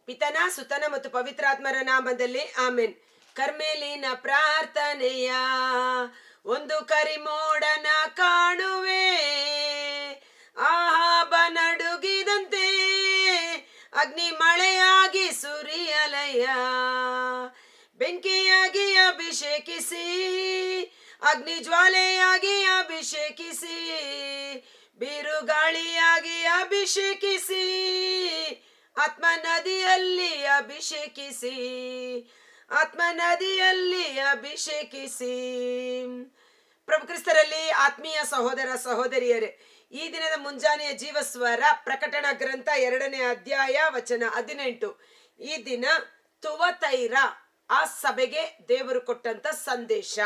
ಪಿತನ ಸುತನ ಮತ್ತು ಪವಿತ್ರಾತ್ಮರ ನಾಮದಲ್ಲಿ ಆಮೆನ್. ಕರ್ಮೇಲಿನ ಪ್ರಾರ್ಥನೆಯ ಒಂದು ಕರಿಮೋಡನ ಕಾಣುವೆ, ಆಹಾಬ ನಡುಗಿದಂತೆ ಅಗ್ನಿ ಮಳೆಯಾಗಿ ಸುರಿಯಲಯ್ಯ. ಬೆಂಕಿಯಾಗಿ ಅಭಿಷೇಕಿಸಿ, ಅಗ್ನಿ ಜ್ವಾಲೆಯಾಗಿ ಅಭಿಷೇಕಿಸಿ, ಬಿರುಗಾಳಿಯಾಗಿ ಅಭಿಷೇಕಿಸಿ, ಆತ್ಮ ನದಿಯಲ್ಲಿ ಅಭಿಷೇಕಿಸಿ, ಆತ್ಮ ನದಿಯಲ್ಲಿ ಅಭಿಷೇಕಿಸಿ. ಪ್ರಭು ಕ್ರಿಸ್ತರಲ್ಲಿ ಆತ್ಮೀಯ ಸಹೋದರ ಸಹೋದರಿಯರೇ, ಈ ದಿನದ ಮುಂಜಾನೆಯ ಜೀವಸ್ವರ ಪ್ರಕಟಣಾ ಗ್ರಂಥ 2ನೇ ಅಧ್ಯಾಯ ವಚನ 18. ಈ ದಿನ ತುವತೈರ ಆ ಸಭೆಗೆ ದೇವರು ಕೊಟ್ಟಂತ ಸಂದೇಶ.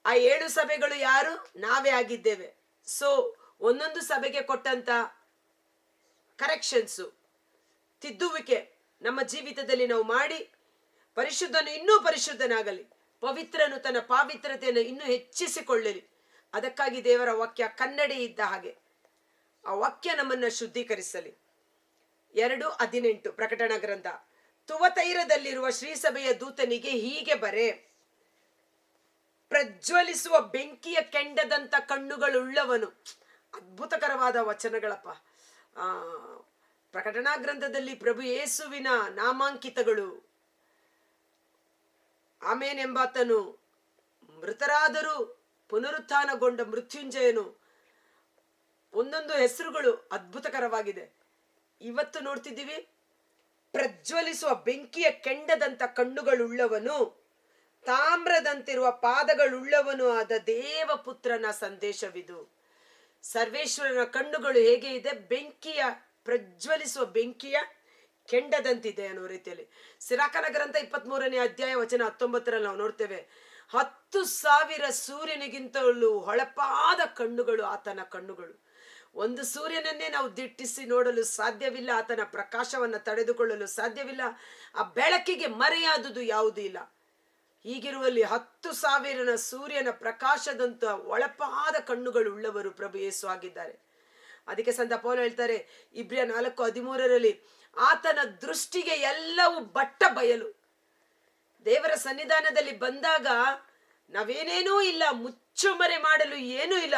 ಆ 7 ಸಭೆಗಳು ಯಾರು? ನಾವೇ ಆಗಿದ್ದೇವೆ. ಸೊ ಒಂದೊಂದು ಸಭೆಗೆ ಕೊಟ್ಟಂತ ಕರೆಕ್ಷನ್ಸು, ತಿದ್ದುವಿಕೆ ನಮ್ಮ ಜೀವಿತದಲ್ಲಿ ನಾವು ಮಾಡಿ ಪರಿಶುದ್ಧನು ಇನ್ನೂ ಪರಿಶುದ್ಧನಾಗಲಿ, ಪವಿತ್ರನು ತನ್ನ ಪಾವಿತ್ರತೆಯನ್ನು ಇನ್ನೂ ಹೆಚ್ಚಿಸಿಕೊಳ್ಳಲಿ. ಅದಕ್ಕಾಗಿ ದೇವರ ವಾಕ್ಯ ಕನ್ನಡಿ ಇದ್ದ ಹಾಗೆ ಆ ವಾಕ್ಯ ನಮ್ಮನ್ನ ಶುದ್ಧೀಕರಿಸಲಿ. 2:18 ಪ್ರಕಟಣಾ ಗ್ರಂಥ. ತುವತೈರದಲ್ಲಿರುವ ಶ್ರೀಸಭೆಯ ದೂತನಿಗೆ ಹೀಗೆ ಬರೆ, ಪ್ರಜ್ವಲಿಸುವ ಬೆಂಕಿಯ ಕೆಂಡದಂತ ಕಣ್ಣುಗಳುಳ್ಳವನು. ಅದ್ಭುತಕರವಾದ ವಚನಗಳಪ್ಪ. ಪ್ರಕಟಣಾ ಗ್ರಂಥದಲ್ಲಿ ಪ್ರಭು ಯೇಸುವಿನ ನಾಮಾಂಕಿತಗಳು, ಆಮೇನ್ ಎಂಬಾತನು, ಮೃತರಾದರೂ ಪುನರುತ್ಥಾನಗೊಂಡ ಮೃತ್ಯುಂಜಯನು, ಒಂದೊಂದು ಹೆಸರುಗಳು ಅದ್ಭುತಕರವಾಗಿದೆ. ಇವತ್ತು ನೋಡ್ತಿದ್ದೀವಿ, ಪ್ರಜ್ವಲಿಸುವ ಬೆಂಕಿಯ ಕೆಂಡದಂತ ಕಣ್ಣುಗಳುಳ್ಳವನು, ತಾಮ್ರದಂತಿರುವ ಪಾದಗಳುಳ್ಳವನು ಆದ ದೇವಪುತ್ರನ ಸಂದೇಶವಿದು. ಸರ್ವೇಶ್ವರನ ಕಣ್ಣುಗಳು ಹೇಗೆ ಇದೆ? ಬೆಂಕಿಯ, ಪ್ರಜ್ವಲಿಸುವ ಬೆಂಕಿಯ ಕೆಂಡದಂತಿದೆ ಅನ್ನೋ ರೀತಿಯಲ್ಲಿ. ಸಿರಾಕನ ಗ್ರಂಥ 23ನೇ ಅಧ್ಯಾಯ ವಚನ 19ರಲ್ಲಿ ನಾವು ನೋಡ್ತೇವೆ, 10,000 ಸೂರ್ಯನಿಗಿಂತಲೂ ಹೊಳಪಾದ ಕಣ್ಣುಗಳು ಆತನ ಕಣ್ಣುಗಳು. ಒಂದು ಸೂರ್ಯನನ್ನೇ ನಾವು ದಿಟ್ಟಿಸಿ ನೋಡಲು ಸಾಧ್ಯವಿಲ್ಲ, ಆತನ ಪ್ರಕಾಶವನ್ನು ತಡೆದುಕೊಳ್ಳಲು ಸಾಧ್ಯವಿಲ್ಲ, ಆ ಬೆಳಕಿಗೆ ಮರೆಯಾದುದು ಯಾವುದೂ ಇಲ್ಲ. ಹೀಗಿರುವಲ್ಲಿ 10,000 ಸೂರ್ಯನ ಪ್ರಕಾಶದಂತ ಒಳಪಾದ ಕಣ್ಣುಗಳು ಉಳ್ಳವರು ಪ್ರಭು ಯೇಸು ಆಗಿದ್ದಾರೆ. ಅದಕ್ಕೆ ಸಂತ ಪೌಲ ಹೇಳ್ತಾರೆ ಇಬ್ರಿಯ 4:13ರಲ್ಲಿ, ಆತನ ದೃಷ್ಟಿಗೆ ಎಲ್ಲವೂ ಬಟ್ಟ ಬಯಲು. ದೇವರ ಸನ್ನಿಧಾನದಲ್ಲಿ ಬಂದಾಗ ನಾವೇನೇನೂ ಇಲ್ಲ, ಮುಚ್ಚುಮರೆ ಮಾಡಲು ಏನೂ ಇಲ್ಲ.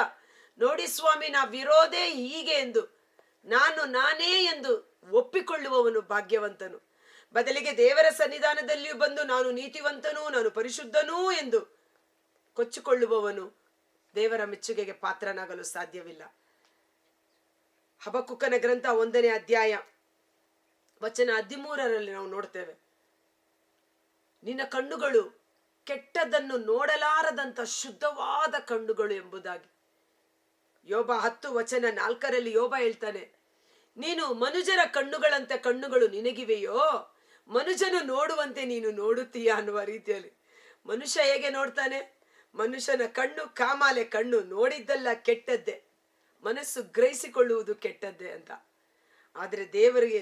ನೋಡಿ ಸ್ವಾಮಿ, ನಾವಿರೋದೇ ಹೀಗೆ ಎಂದು ನಾನೇ ಎಂದು ಒಪ್ಪಿಕೊಳ್ಳುವವನು ಭಾಗ್ಯವಂತನು. ಬದಲಿಗೆ ದೇವರ ಸನ್ನಿಧಾನದಲ್ಲಿಯೂ ಬಂದು ನಾನು ನೀತಿವಂತನೂ, ನಾನು ಪರಿಶುದ್ಧನೂ ಎಂದು ಕೊಚ್ಚಿಕೊಳ್ಳುವವನು ದೇವರ ಮೆಚ್ಚುಗೆಗೆ ಪಾತ್ರನಾಗಲು ಸಾಧ್ಯವಿಲ್ಲ. ಹಬಕ್ಕುಕನ ಗ್ರಂಥ 1ನೇ ಅಧ್ಯಾಯ ವಚನ 13ರಲ್ಲಿ ನಾವು ನೋಡ್ತೇವೆ, ನಿನ್ನ ಕಣ್ಣುಗಳು ಕೆಟ್ಟದನ್ನು ನೋಡಲಾರದಂತ ಶುದ್ಧವಾದ ಕಣ್ಣುಗಳು ಎಂಬುದಾಗಿ. ಯೋಬ 10 ವಚನ 4ರಲ್ಲಿ ಯೋಬ ಹೇಳ್ತಾನೆ, ನೀನು ಮನುಜರ ಕಣ್ಣುಗಳಂತೆ ಕಣ್ಣುಗಳು ನಿನಗಿವೆಯೋ, ಮನುಷ್ಯನು ನೋಡುವಂತೆ ನೀನು ನೋಡುತ್ತೀಯ ಅನ್ನುವ ರೀತಿಯಲ್ಲಿ. ಮನುಷ್ಯ ಹೇಗೆ ನೋಡ್ತಾನೆ? ಮನುಷ್ಯನ ಕಣ್ಣು ಕಾಮಾಲೆ ಕಣ್ಣು, ನೋಡಿದ್ದೆಲ್ಲ ಕೆಟ್ಟದ್ದೇ, ಮನಸ್ಸು ಗ್ರಹಿಸಿಕೊಳ್ಳುವುದು ಕೆಟ್ಟದ್ದೇ ಅಂತ. ಆದರೆ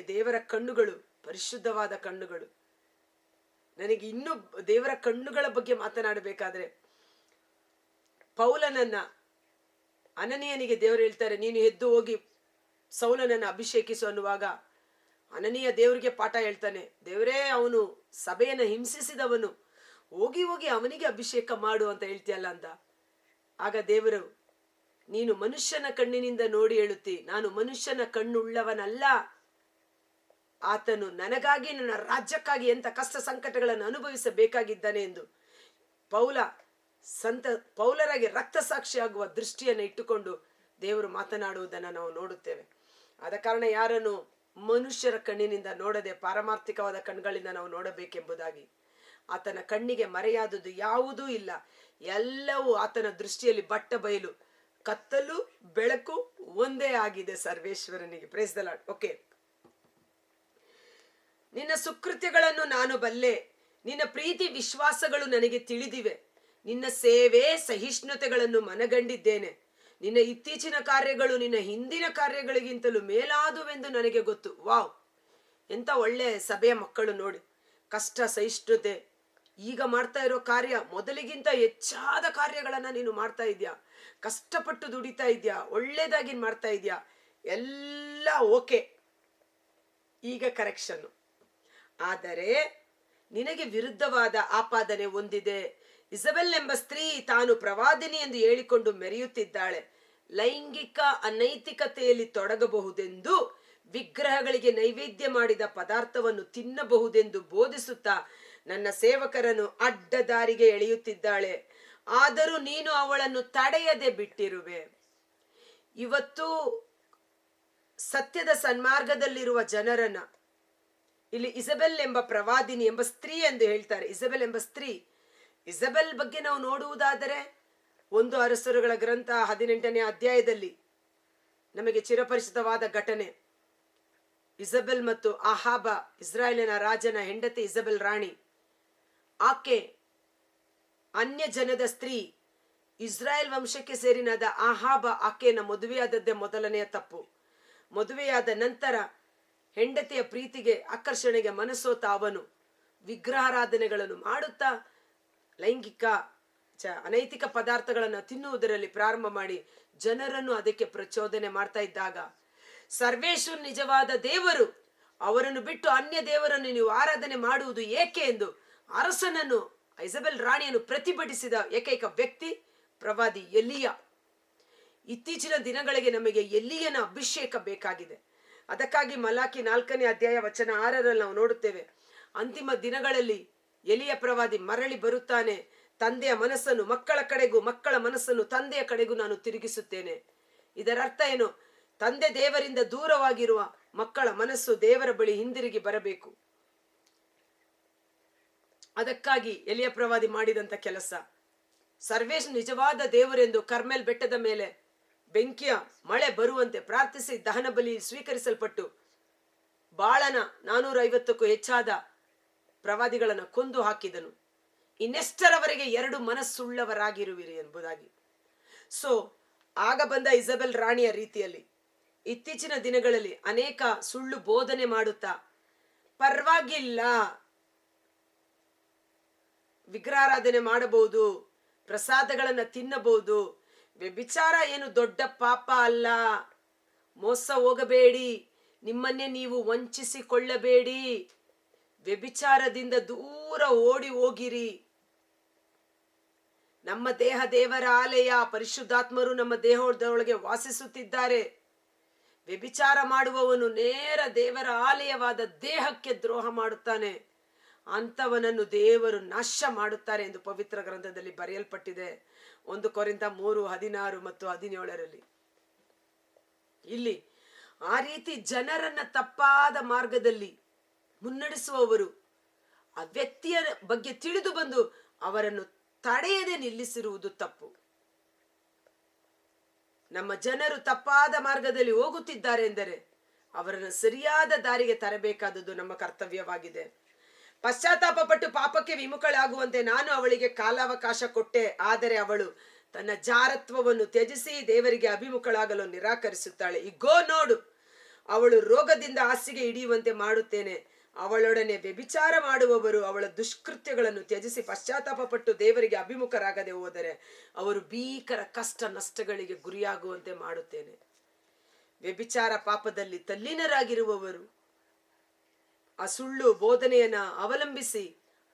ದೇವರ ಕಣ್ಣುಗಳು ಪರಿಶುದ್ಧವಾದ ಕಣ್ಣುಗಳು. ನನಗೆ ಇನ್ನೂ ದೇವರ ಕಣ್ಣುಗಳ ಬಗ್ಗೆ ಮಾತನಾಡಬೇಕಾದ್ರೆ, ಪೌಲನನ್ನ ಅನನೀಯನಿಗೆ ದೇವರು ಹೇಳ್ತಾರೆ, ನೀನು ಎದ್ದು ಹೋಗಿ ಸೌಲನನ್ನು ಅಭಿಷೇಕಿಸು ಅನ್ನುವಾಗ ಅನನೀಯ ದೇವರಿಗೆ ಪಾಠ ಹೇಳ್ತಾನೆ, ದೇವರೇ ಅವನು ಸಭೆಯನ್ನು ಹಿಂಸಿಸಿದವನು, ಹೋಗಿ ಅವನಿಗೆ ಅಭಿಷೇಕ ಮಾಡು ಅಂತ ಹೇಳ್ತೀಯಲ್ಲ ಅಂತ. ಆಗ ದೇವರು, ನೀನು ಮನುಷ್ಯನ ಕಣ್ಣಿನಿಂದ ನೋಡಿ ಹೇಳುತ್ತಿ, ನಾನು ಮನುಷ್ಯನ ಕಣ್ಣುಳ್ಳವನಲ್ಲ, ಆತನು ನನಗಾಗಿ ನನ್ನ ರಾಜ್ಯಕ್ಕಾಗಿ ಎಂತ ಕಷ್ಟ ಸಂಕಟಗಳನ್ನು ಅನುಭವಿಸಬೇಕಾಗಿದ್ದಾನೆ ಎಂದು ಸಂತ ಪೌಲರಾಗಿ ರಕ್ತ ಸಾಕ್ಷಿಯಾಗುವ ದೃಷ್ಟಿಯನ್ನು ಇಟ್ಟುಕೊಂಡು ದೇವರು ಮಾತನಾಡುವುದನ್ನು ನಾವು ನೋಡುತ್ತೇವೆ. ಆದ ಕಾರಣ ಯಾರನ್ನು ಮನುಷ್ಯರ ಕಣ್ಣಿನಿಂದ ನೋಡದೆ ಪಾರಮಾರ್ಥಿಕವಾದ ಕಣ್ಗಳಿಂದ ನಾವು ನೋಡಬೇಕೆಂಬುದಾಗಿ. ಆತನ ಕಣ್ಣಿಗೆ ಮರೆಯಾದುದು ಯಾವುದೂ ಇಲ್ಲ, ಎಲ್ಲವೂ ಆತನ ದೃಷ್ಟಿಯಲ್ಲಿ ಬಟ್ಟ ಬಯಲು, ಕತ್ತಲು ಬೆಳಕು ಒಂದೇ ಆಗಿದೆ ಸರ್ವೇಶ್ವರನಿಗೆ. Praise the lord. ಓಕೆ, ನಿನ್ನ ಸುಕೃತ್ಯಗಳನ್ನು ನಾನು ಬಲ್ಲೆ, ನಿನ್ನ ಪ್ರೀತಿ ವಿಶ್ವಾಸಗಳು ನನಗೆ ತಿಳಿದಿವೆ, ನಿನ್ನ ಸೇವೆ ಸಹಿಷ್ಣುತೆಗಳನ್ನು ಮನಗಂಡಿದ್ದೇನೆ, ನಿನ್ನ ಇತ್ತೀಚಿನ ಕಾರ್ಯಗಳು ನಿನ್ನ ಹಿಂದಿನ ಕಾರ್ಯಗಳಿಗಿಂತಲೂ ಮೇಲಾದುವೆಂದು ನನಗೆ ಗೊತ್ತು. ವಾವ್, ಎಂತ ಒಳ್ಳೆ ಸಭೆಯ ಮಕ್ಕಳು ನೋಡಿ. ಕಷ್ಟ ಸಹಿಷ್ಣುತೆ, ಈಗ ಮಾಡ್ತಾ ಇರೋ ಕಾರ್ಯ ಮೊದಲಿಗಿಂತ ಹೆಚ್ಚಾದ ಕಾರ್ಯಗಳನ್ನ ನೀನು ಮಾಡ್ತಾ ಇದ್ಯಾ, ಕಷ್ಟಪಟ್ಟು ದುಡಿತಾ ಇದ್ಯಾ, ಒಳ್ಳೇದಾಗಿ ಮಾಡ್ತಾ ಇದ್ಯಾ, ಎಲ್ಲ ಓಕೆ. ಈಗ ಕರೆಕ್ಷನ್. ಆದರೆ ನಿನಗೆ ವಿರುದ್ಧವಾದ ಆಪಾದನೆ ಒಂದಿದೆ. ಇಸಬೆಲ್ ಎಂಬ ಸ್ತ್ರೀ ತಾನು ಪ್ರವಾದಿನಿ ಎಂದು ಹೇಳಿಕೊಂಡು ಮೆರೆಯುತ್ತಿದ್ದಾಳೆ. ಲೈಂಗಿಕ ಅನೈತಿಕತೆಯಲ್ಲಿ ತೊಡಗಬಹುದೆಂದು, ವಿಗ್ರಹಗಳಿಗೆ ನೈವೇದ್ಯ ಮಾಡಿದ ಪದಾರ್ಥವನ್ನು ತಿನ್ನಬಹುದೆಂದು ಬೋಧಿಸುತ್ತಾ ನನ್ನ ಸೇವಕರನ್ನು ಅಡ್ಡ ದಾರಿಗೆ ಎಳೆಯುತ್ತಿದ್ದಾಳೆ. ಆದರೂ ನೀನು ಅವಳನ್ನು ತಡೆಯದೆ ಬಿಟ್ಟಿರುವೆ. ಇವತ್ತು ಸತ್ಯದ ಸನ್ಮಾರ್ಗದಲ್ಲಿರುವ ಜನರನ್ನ ಇಲ್ಲಿ ಇಸಬೆಲ್ ಎಂಬ ಪ್ರವಾದಿನಿ ಎಂಬ ಸ್ತ್ರೀ ಎಂದು ಹೇಳ್ತಾರೆ. ಇಸಬೆಲ್ ಎಂಬ ಸ್ತ್ರೀ. ಇಸಬೆಲ್ ಬಗ್ಗೆ ನಾವು ನೋಡುವುದಾದರೆ 1 ಅರಸರುಗಳ ಗ್ರಂಥ 18ನೇ ಅಧ್ಯಾಯದಲ್ಲಿ ನಮಗೆ ಚಿರಪರಿಚಿತವಾದ ಘಟನೆ. ಇಸಬೆಲ್ ಮತ್ತು ಆಹಾಬ, ಇಸ್ರಾಯೇಲಿನ ರಾಜನ ಹೆಂಡತಿ ಇಸಬೆಲ್ ರಾಣಿ. ಆಕೆ ಅನ್ಯ ಜನದ ಸ್ತ್ರೀ. ಇಸ್ರಾಯೇಲ್ ವಂಶಕ್ಕೆ ಸೇರಿನಾದ ಆಹಾಬ ಆಕೆಯನ್ನು ಮದುವೆಯಾದದ್ದೇ ಮೊದಲನೆಯ ತಪ್ಪು. ಮದುವೆಯಾದ ನಂತರ ಹೆಂಡತಿಯ ಪ್ರೀತಿಗೆ ಆಕರ್ಷಣೆಗೆ ಮನಸೋತ ಅವನು ವಿಗ್ರಹಾರಾಧನೆಗಳನ್ನು ಮಾಡುತ್ತಾ ಲೈಂಗಿಕ ಅನೈತಿಕ ಪದಾರ್ಥಗಳನ್ನು ತಿನ್ನುವುದರಲ್ಲಿ ಪ್ರಾರಂಭ ಮಾಡಿ ಜನರನ್ನು ಅದಕ್ಕೆ ಪ್ರಚೋದನೆ ಮಾಡ್ತಾ ಇದ್ದಾಗ, ಸರ್ವೇಶ್ವರ ನಿಜವಾದ ದೇವರು, ಅವರನ್ನು ಬಿಟ್ಟು ಅನ್ಯ ದೇವರನ್ನು ನೀವು ಆರಾಧನೆ ಮಾಡುವುದು ಏಕೆ ಎಂದು ಅರಸನನ್ನು, ಇಸಬೆಲ್ ರಾಣಿಯನ್ನು ಪ್ರತಿಭಟಿಸಿದ ಏಕೈಕ ವ್ಯಕ್ತಿ ಪ್ರವಾದಿ ಎಲಿಯ. ಇತ್ತೀಚಿನ ದಿನಗಳಿಗೆ ನಮಗೆ ಎಲಿಯನ ಅಭಿಷೇಕ ಬೇಕಾಗಿದೆ. ಅದಕ್ಕಾಗಿ ಮಲಾಕಿ 4ನೇ ಅಧ್ಯಾಯ ವಚನ 6ರಲ್ಲಿ ನಾವು ನೋಡುತ್ತೇವೆ, ಅಂತಿಮ ದಿನಗಳಲ್ಲಿ ಎಲಿಯ ಪ್ರವಾದಿ ಮರಳಿ ಬರುತ್ತಾನೆ. ತಂದೆಯ ಮನಸ್ಸನ್ನು ಮಕ್ಕಳ ಕಡೆಗೂ, ಮಕ್ಕಳ ಮನಸ್ಸನ್ನು ತಂದೆಯ ಕಡೆಗೂ ನಾನು ತಿರುಗಿಸುತ್ತೇನೆ. ಇದರ ಅರ್ಥ ಏನು? ತಂದೆ ದೇವರಿಂದ ದೂರವಾಗಿರುವ ಮಕ್ಕಳ ಮನಸ್ಸು ದೇವರ ಬಳಿ ಹಿಂದಿರುಗಿ ಬರಬೇಕು. ಅದಕ್ಕಾಗಿ ಎಲಿಯ ಪ್ರವಾದಿ ಮಾಡಿದಂತ ಕೆಲಸ. ಸರ್ವೇಶ್ ನಿಜವಾದ ದೇವರೆಂದು ಕರ್ಮೆಲ್ ಬೆಟ್ಟದ ಮೇಲೆ ಬೆಂಕಿಯ ಮಳೆ ಬರುವಂತೆ ಪ್ರಾರ್ಥಿಸಿ ದಹನ ಬಲಿ ಸ್ವೀಕರಿಸಲ್ಪಟ್ಟು ಬಾಳನ 450ಕ್ಕೂ ಹೆಚ್ಚಾದ ಪ್ರವಾದಿಗಳನ್ನು ಕೊಂದು ಹಾಕಿದನು. ಇನ್ನೆಷ್ಟರವರೆಗೆ 2 ಮನಸ್ಸುಳ್ಳವರಾಗಿರುವಿರಿ ಎಂಬುದಾಗಿ. ಸೊ ಆಗ ಬಂದ ಇಸಬೆಲ್ ರಾಣಿಯ ರೀತಿಯಲ್ಲಿ ಇತ್ತೀಚಿನ ದಿನಗಳಲ್ಲಿ ಅನೇಕ ಸುಳ್ಳು ಬೋಧನೆ ಮಾಡುತ್ತಾ, ಪರವಾಗಿಲ್ಲ, ವಿಗ್ರಹಾರಾಧನೆ ಮಾಡಬಹುದು, ಪ್ರಸಾದಗಳನ್ನ ತಿನ್ನಬಹುದು, ವ್ಯಭಿಚಾರ ಏನು ದೊಡ್ಡ ಪಾಪ ಅಲ್ಲ, ಮೋಸ ಹೋಗಬೇಡಿ, ನಿಮ್ಮನ್ನೇ ನೀವು ವಂಚಿಸಿಕೊಳ್ಳಬೇಡಿ, ವ್ಯಭಿಚಾರದಿಂದ ದೂರ ಓಡಿ ಹೋಗಿರಿ, ನಮ್ಮ ದೇಹ ದೇವರ ಆಲಯ, ಪರಿಶುದ್ಧಾತ್ಮರು ನಮ್ಮ ದೇಹದೊಳಗೆ ವಾಸಿಸುತ್ತಿದ್ದಾರೆ. ವ್ಯಭಿಚಾರ ಮಾಡುವವನು ನೇರ ದೇವರ ಆಲಯವಾದ ದೇಹಕ್ಕೆ ದ್ರೋಹ ಮಾಡುತ್ತಾನೆ, ಅಂತವನನ್ನು ದೇವರು ನಾಶ ಮಾಡುತ್ತಾರೆ ಎಂದು ಪವಿತ್ರ ಗ್ರಂಥದಲ್ಲಿ ಬರೆಯಲ್ಪಟ್ಟಿದೆ. 1 ಕೊರಿಂಥ 3:16 ಮತ್ತು 17ರಲ್ಲಿ. ಇಲ್ಲಿ ಆ ರೀತಿ ಜನರನ್ನ ತಪ್ಪಾದ ಮಾರ್ಗದಲ್ಲಿ ಮುನ್ನಡೆಸುವವರು ಆ ವ್ಯಕ್ತಿಯ ಬಗ್ಗೆ ತಿಳಿದು ಬಂದು ಅವರನ್ನು ತಡೆಯದೆ ನಿಲ್ಲಿಸಿರುವುದು ತಪ್ಪು. ನಮ್ಮ ಜನರು ತಪ್ಪಾದ ಮಾರ್ಗದಲ್ಲಿ ಹೋಗುತ್ತಿದ್ದಾರೆ ಎಂದರೆ ಅವರನ್ನು ಸರಿಯಾದ ದಾರಿಗೆ ತರಬೇಕಾದದ್ದು ನಮ್ಮ ಕರ್ತವ್ಯವಾಗಿದೆ. ಪಶ್ಚಾತ್ತಾಪ ಪಟ್ಟು ಪಾಪಕ್ಕೆ ವಿಮುಖಳಾಗುವಂತೆ ನಾನು ಅವಳಿಗೆ ಕಾಲಾವಕಾಶ ಕೊಟ್ಟೆ, ಆದರೆ ಅವಳು ತನ್ನ ಜಾರತ್ವವನ್ನು ತ್ಯಜಿಸಿ ದೇವರಿಗೆ ಅಭಿಮುಖಳಾಗಲು ನಿರಾಕರಿಸುತ್ತಾಳೆ. ಇಗೋ ನೋಡು, ಅವಳು ರೋಗದಿಂದ ಹಾಸಿಗೆ ಹಿಡಿಯುವಂತೆ ಮಾಡುತ್ತೇನೆ. ಅವಳೊಡನೆ ವ್ಯಭಿಚಾರ ಮಾಡುವವರು ಅವಳ ದುಷ್ಕೃತ್ಯಗಳನ್ನು ತ್ಯಜಿಸಿ ಪಶ್ಚಾತ್ತಾಪ ಪಟ್ಟು ದೇವರಿಗೆ ಅಭಿಮುಖರಾಗದೆ ಹೋದರೆ ಅವರು ಭೀಕರ ಕಷ್ಟ ನಷ್ಟಗಳಿಗೆ ಗುರಿಯಾಗುವಂತೆ ಮಾಡುತ್ತೇನೆ. ವ್ಯಭಿಚಾರ ಪಾಪದಲ್ಲಿ ತಲ್ಲೀನರಾಗಿರುವವರು, ಆ ಸುಳ್ಳು ಬೋಧನೆಯನ್ನ ಅವಲಂಬಿಸಿ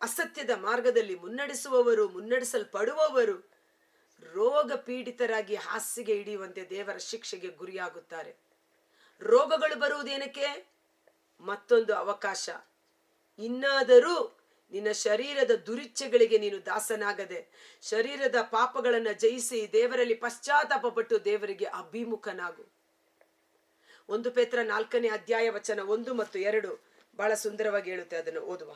ಅಸತ್ಯದ ಮಾರ್ಗದಲ್ಲಿ ಮುನ್ನಡೆಸುವವರು, ಮುನ್ನಡೆಸಲ್ಪಡುವವರು ರೋಗ ಪೀಡಿತರಾಗಿ ಹಾಸಿಗೆ ಹಿಡಿಯುವಂತೆ ದೇವರ ಶಿಕ್ಷೆಗೆ ಗುರಿಯಾಗುತ್ತಾರೆ. ರೋಗಗಳು ಬರುವುದೇನಕ್ಕೆ? ಮತ್ತೊಂದು ಅವಕಾಶ. ಇನ್ನಾದರೂ ನಿನ್ನ ಶರೀರದ ದುರಿಚ್ಛೆಗಳಿಗೆ ನೀನು ದಾಸನಾಗದೆ ಶರೀರದ ಪಾಪಗಳನ್ನು ಜಯಿಸಿ ದೇವರಲ್ಲಿ ಪಶ್ಚಾತ್ತಾಪ ಪಟ್ಟು ದೇವರಿಗೆ ಅಭಿಮುಖನಾಗು. 1 ಪೇತ್ರ 4ನೇ ಅಧ್ಯಾಯ ವಚನ 1 ಮತ್ತು 2 ಬಹಳ ಸುಂದರವಾಗಿ ಹೇಳುತ್ತೆ. ಅದನ್ನು ಓದುವ.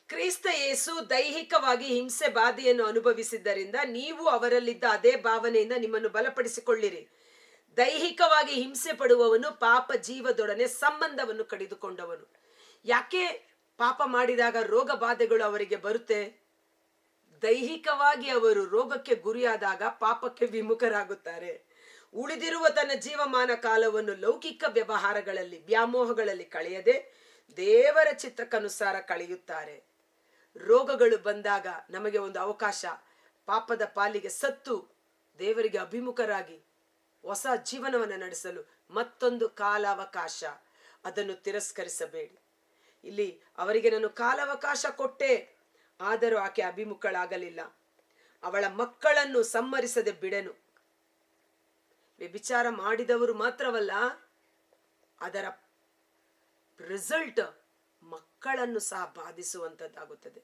ಕ್ರಿಸ್ತ ಯೇಸು ದೈಹಿಕವಾಗಿ ಹಿಂಸೆ ಬಾಧೆಯನ್ನು ಅನುಭವಿಸಿದ್ದರಿಂದ ನೀವು ಅವರಲ್ಲಿದ್ದ ಅದೇ ಭಾವನೆಯಿಂದ ನಿಮ್ಮನ್ನು ಬಲಪಡಿಸಿಕೊಳ್ಳಿರಿ. ದೈಹಿಕವಾಗಿ ಹಿಂಸೆ ಪಡುವವನು ಪಾಪ ಜೀವದೊಡನೆ ಸಂಬಂಧವನ್ನು ಕಡಿದುಕೊಂಡವನು. ಯಾಕೆ ಪಾಪ ಮಾಡಿದಾಗ ರೋಗ ಬಾಧೆಗಳು ಅವರಿಗೆ ಬರುತ್ತೆ? ದೈಹಿಕವಾಗಿ ಅವರು ರೋಗಕ್ಕೆ ಗುರಿಯಾದಾಗ ಪಾಪಕ್ಕೆ ವಿಮುಖರಾಗುತ್ತಾರೆ. ಉಳಿದಿರುವ ತನ್ನ ಜೀವಮಾನ ಕಾಲವನ್ನು ಲೌಕಿಕ ವ್ಯವಹಾರಗಳಲ್ಲಿ, ವ್ಯಾಮೋಹಗಳಲ್ಲಿ ಕಳೆಯದೆ ದೇವರ ಚಿತ್ತಕ್ಕನುಸಾರ ಕಳೆಯುತ್ತಾರೆ. ರೋಗಗಳು ಬಂದಾಗ ನಮಗೆ ಒಂದು ಅವಕಾಶ, ಪಾಪದ ಪಾಲಿಗೆ ಸತ್ತು ದೇವರಿಗೆ ಅಭಿಮುಖರಾಗಿ ಹೊಸ ಜೀವನವನ್ನು ನಡೆಸಲು ಮತ್ತೊಂದು ಕಾಲಾವಕಾಶ, ಅದನ್ನು ತಿರಸ್ಕರಿಸಬೇಡಿ. ಇಲ್ಲಿ ಅವರಿಗೆ ನಾನು ಕಾಲಾವಕಾಶ ಕೊಟ್ಟೆ, ಆದರೂ ಆಕೆ ಅಭಿಮುಖಳಾಗಲಿಲ್ಲ. ಅವಳ ಮಕ್ಕಳನ್ನು ಸಂಹರಿಸದೆ ಬಿಡೆನು. ವ್ಯಭಿಚಾರ ಮಾಡಿದವರು ಮಾತ್ರವಲ್ಲ, ಅದರ ರಿಸಲ್ಟ್ ಮಕ್ಕಳನ್ನು ಸಹ ಬಾಧಿಸುವಂತದ್ದಾಗುತ್ತದೆ.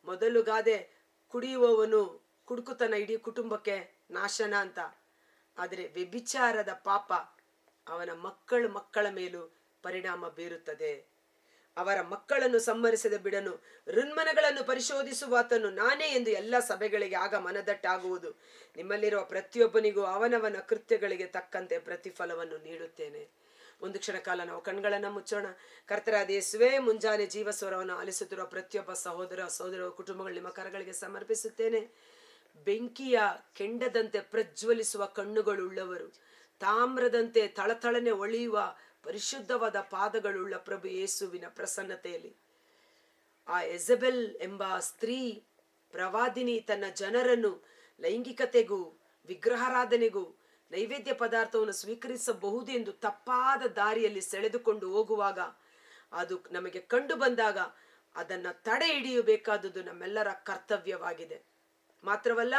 ಮೊದಲು ಗಾದೆ ಕುಡಿಯುವವನು ಕುಡುಕುತನ ಇಡೀ ಕುಟುಂಬಕ್ಕೆ ನಾಶನ ಅಂತ, ಆದರೆ ವ್ಯಭಿಚಾರದ ಪಾಪ ಅವನ ಮಕ್ಕಳ ಮೇಲೂ ಪರಿಣಾಮ ಬೀರುತ್ತದೆ. ಅವರ ಮಕ್ಕಳನ್ನು ಸಂಹರಿಸದೆ ಬಿಡನು. ಋನ್ಮನಗಳನ್ನು ಪರಿಶೋಧಿಸುವಾತನು ನಾನೇ ಎಂದು ಎಲ್ಲ ಸಭೆಗಳಿಗೆ ಆಗ ಮನದಟ್ಟಾಗುವುದು. ನಿಮ್ಮಲ್ಲಿರುವ ಪ್ರತಿಯೊಬ್ಬನಿಗೂ ಅವನವನ ಕೃತ್ಯಗಳಿಗೆ ತಕ್ಕಂತೆ ಪ್ರತಿಫಲವನ್ನು ನೀಡುತ್ತೇನೆ. ಒಂದು ಕ್ಷಣ ಕಾಲ ನಾವು ಕಣ್ಗಳನ್ನು ಮುಚ್ಚೋಣ. ಕರ್ತರಾದ ಯೇಸುವೇ, ಮುಂಜಾನೆ ಜೀವಸ್ವರವನ್ನು ಆಲಿಸುತ್ತಿರುವ ಪ್ರತಿಯೊಬ್ಬ ಸಹೋದರ ಕುಟುಂಬಗಳು ನಿಮ್ಮ ಕರಗಳಿಗೆ ಸಮರ್ಪಿಸುತ್ತೇನೆ. ಬೆಂಕಿಯ ಕೆಂಡದಂತೆ ಪ್ರಜ್ವಲಿಸುವ ಕಣ್ಣುಗಳುಳ್ಳವರು, ತಾಮ್ರದಂತೆ ಥಳಥಳನೆ ಒಳೆಯುವ ಪರಿಶುದ್ಧವಾದ ಪಾದಗಳುಳ್ಳ ಪ್ರಭು ಯೇಸುವಿನ ಪ್ರಸನ್ನತೆಯಲ್ಲಿ ಆ ಎಜಬೆಲ್ ಎಂಬ ಸ್ತ್ರೀ ಪ್ರವಾದಿನಿ ತನ್ನ ಜನರನ್ನು ಲೈಂಗಿಕತೆಗೂ ವಿಗ್ರಹಾರಾಧನೆಗೂ ನೈವೇದ್ಯ ಪದಾರ್ಥವನ್ನು ಸ್ವೀಕರಿಸಬಹುದು ಎಂದು ತಪ್ಪಾದ ದಾರಿಯಲ್ಲಿ ಸೆಳೆದುಕೊಂಡು ಹೋಗುವಾಗ, ಅದು ನಮಗೆ ಕಂಡು ಬಂದಾಗ ಅದನ್ನು ತಡೆ ಹಿಡಿಯಬೇಕಾದುದು ನಮ್ಮೆಲ್ಲರ ಕರ್ತವ್ಯವಾಗಿದೆ. ಮಾತ್ರವಲ್ಲ,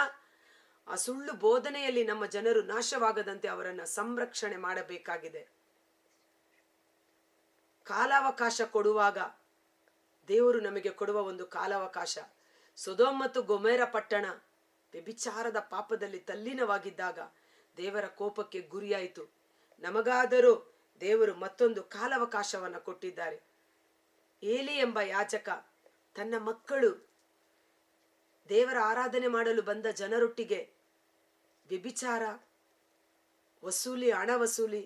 ಆ ಸುಳ್ಳು ಬೋಧನೆಯಲ್ಲಿ ನಮ್ಮ ಜನರು ನಾಶವಾಗದಂತೆ ಅವರನ್ನು ಸಂರಕ್ಷಣೆ ಮಾಡಬೇಕಾಗಿದೆ. ಕಾಲಾವಕಾಶ ಕೊಡುವಾಗ ದೇವರು ನಮಗೆ ಕೊಡುವ ಒಂದು ಕಾಲಾವಕಾಶ. ಸೊದೋಮ್ ಮತ್ತು ಗೊಮೆರ ಪಟ್ಟಣ ವ್ಯಭಿಚಾರದ ಪಾಪದಲ್ಲಿ ತಲ್ಲೀನವಾಗಿದ್ದಾಗ ದೇವರ ಕೋಪಕ್ಕೆ ಗುರಿಯಾಯಿತು. ನಮಗಾದರೂ ದೇವರು ಮತ್ತೊಂದು ಕಾಲಾವಕಾಶವನ್ನು ಕೊಟ್ಟಿದ್ದಾರೆ. ಏಲಿ ಎಂಬ ಯಾಜಕ ತನ್ನ ಮಕ್ಕಳು ದೇವರ ಆರಾಧನೆ ಮಾಡಲು ಬಂದ ಜನರೊಟ್ಟಿಗೆ ವ್ಯಭಿಚಾರ, ಹಣ ವಸೂಲಿ,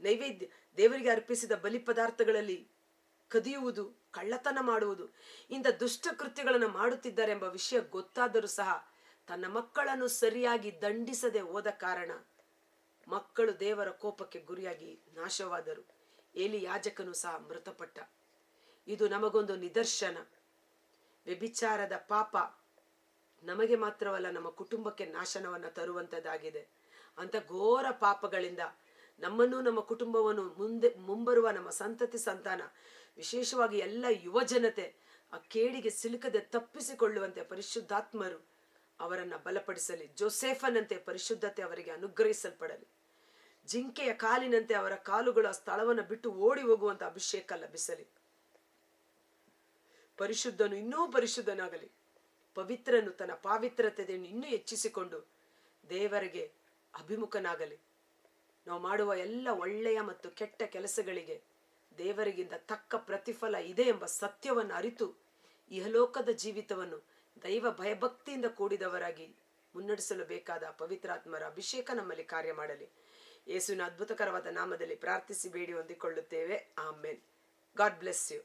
ನೈವೇದ್ಯ ದೇವರಿಗೆ ಅರ್ಪಿಸಿದ ಬಲಿ ಪದಾರ್ಥಗಳಲ್ಲಿ ಕದಿಯುವುದು, ಕಳ್ಳತನ ಮಾಡುವುದು, ಇಂಥ ದುಷ್ಟ ಕೃತ್ಯಗಳನ್ನು ಮಾಡುತ್ತಿದ್ದಾರೆ ಎಂಬ ವಿಷಯ ಗೊತ್ತಾದರೂ ಸಹ ತನ್ನ ಮಕ್ಕಳನ್ನು ಸರಿಯಾಗಿ ದಂಡಿಸದೆ ಹೋದ ಕಾರಣ ಮಕ್ಕಳು ದೇವರ ಕೋಪಕ್ಕೆ ಗುರಿಯಾಗಿ ನಾಶವಾದರು. ಏಲಿ ಯಾಜಕನು ಸಹ ಮೃತಪಟ್ಟ. ಇದು ನಮಗೊಂದು ನಿದರ್ಶನ. ವ್ಯಭಿಚಾರದ ಪಾಪ ನಮಗೆ ಮಾತ್ರವಲ್ಲ, ನಮ್ಮ ಕುಟುಂಬಕ್ಕೆ ನಾಶನವನ್ನು ತರುವಂಥದ್ದಾಗಿದೆ. ಅಂತ ಘೋರ ಪಾಪಗಳಿಂದ ನಮ್ಮನ್ನು, ನಮ್ಮ ಕುಟುಂಬವನ್ನು, ಮುಂಬರುವ ನಮ್ಮ ಸಂತಾನ, ವಿಶೇಷವಾಗಿ ಎಲ್ಲ ಯುವ ಜನತೆ ಆ ಕೇಡಿಗೆ ಸಿಲುಕದೆ ತಪ್ಪಿಸಿಕೊಳ್ಳುವಂತೆ ಪರಿಶುದ್ಧಾತ್ಮರು ಅವರನ್ನು ಬಲಪಡಿಸಲಿ. ಜೋಸೆಫನಂತೆ ಪರಿಶುದ್ಧತೆ ಅವರಿಗೆ ಅನುಗ್ರಹಿಸಲ್ಪಡಲಿ. ಜಿಂಕೆಯ ಕಾಲಿನಂತೆ ಅವರ ಕಾಲುಗಳು ಆ ಸ್ಥಳವನ್ನು ಬಿಟ್ಟು ಓಡಿ ಹೋಗುವಂತ ಅಭಿಷೇಕ ಲಭಿಸಲಿ. ಪರಿಶುದ್ಧನು ಇನ್ನೂ ಪರಿಶುದ್ಧನಾಗಲಿ. ಪವಿತ್ರನು ತನ್ನ ಪಾವಿತ್ರತೆಯನ್ನು ಇನ್ನೂ ಹೆಚ್ಚಿಸಿಕೊಂಡು ದೇವರಿಗೆ ಅಭಿಮುಖನಾಗಲಿ. ನಾವು ಮಾಡುವ ಎಲ್ಲ ಒಳ್ಳೆಯ ಮತ್ತು ಕೆಟ್ಟ ಕೆಲಸಗಳಿಗೆ ದೇವರಿಗಿಂತ ತಕ್ಕ ಪ್ರತಿಫಲ ಇದೆ ಎಂಬ ಸತ್ಯವನ್ನು ಅರಿತು ಇಹಲೋಕದ ಜೀವಿತವನ್ನು ದೈವ ಭಯಭಕ್ತಿಯಿಂದ ಕೂಡಿದವರಾಗಿ ಮುನ್ನಡೆಸಲು ಬೇಕಾದ ಪವಿತ್ರಾತ್ಮರ ಅಭಿಷೇಕ ನಮ್ಮಲ್ಲಿ ಕಾರ್ಯ ಮಾಡಲಿ. ಯೇಸುವಿನ ಅದ್ಭುತಕರವಾದ ನಾಮದಲ್ಲಿ ಪ್ರಾರ್ಥಿಸಿ ಬೇಡಿ ಹೊಂದಿಕೊಳ್ಳುತ್ತೇವೆ. ಆಮೆನ್. God bless you.